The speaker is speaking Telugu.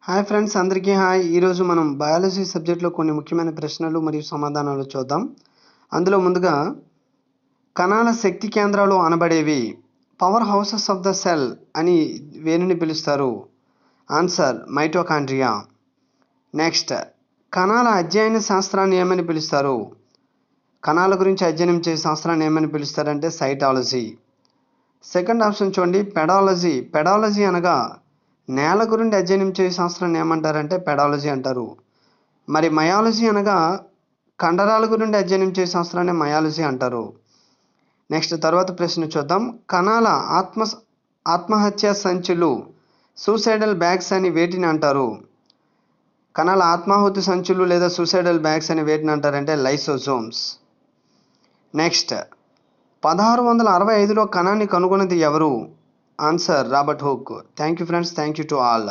హాయ్ ఫ్రెండ్స్, అందరికీ హాయ్. ఈరోజు మనం బయాలజీ సబ్జెక్ట్లో కొన్ని ముఖ్యమైన ప్రశ్నలు మరియు సమాధానాలు చూద్దాం. అందులో ముందుగా కణాల శక్తి కేంద్రాలు అనబడేవి power houses of the cell అని వేనిని పిలుస్తారు. Answer mitochondria. నెక్స్ట్, కణాల అధ్యయన శాస్త్రాన్ని ఏమని పిలుస్తారు? కణాల గురించి అధ్యయనం చేసే శాస్త్రాన్ని ఏమని పిలుస్తారంటే సైటాలజీ. సెకండ్ ఆప్షన్ చూడండి, పెడాలజీ. పెడాలజీ అనగా నేల గురించి అధ్యయనం చేసే శాస్త్రాన్ని ఏమంటారంటే పెడాలజీ అంటారు. మరి మయాలజీ అనగా కండరాల గురించి అధ్యయనం చేసే శాస్త్రాన్ని మయాలజీ అంటారు. నెక్స్ట్, తర్వాత ప్రశ్న చూద్దాం. కణాల ఆత్మహత్య సంచులు సూసైడల్ బ్యాగ్స్ అని వేటిని అంటారు? కణాల ఆత్మాహుతి సంచులు లేదా సూసైడల్ బ్యాగ్స్ అని వేటిని అంటారంటే లైసోజోమ్స్. నెక్స్ట్, 1665లో కణాన్ని కనుగొన్నది ఎవరు? Answer Robert hook. Thank you friends, thank you to all.